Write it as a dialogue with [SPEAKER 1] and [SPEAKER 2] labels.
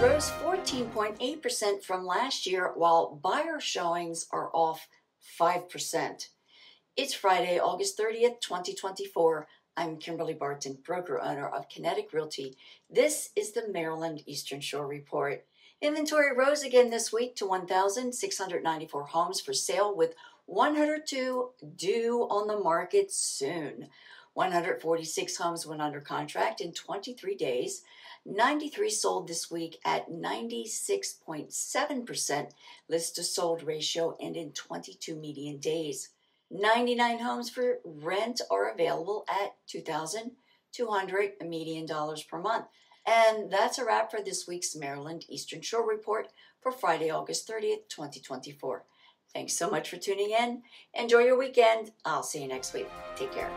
[SPEAKER 1] rose 14.8% from last year, while buyer showings are off 5%. It's Friday, August 30th, 2024. I'm Kimberly Barton, broker-owner of Kinetic Realty. This is the Maryland Eastern Shore Report. Inventory rose again this week to 1,694 homes for sale, with 102 due on the market soon. 146 homes went under contract in 23 days. 93 sold this week at 96.7% list to sold ratio and in 22 median days. 99 homes for rent are available at $2,200 median dollars per month. And that's a wrap for this week's Maryland Eastern Shore Report for Friday, August 30th, 2024. Thanks so much for tuning in. Enjoy your weekend. I'll see you next week. Take care.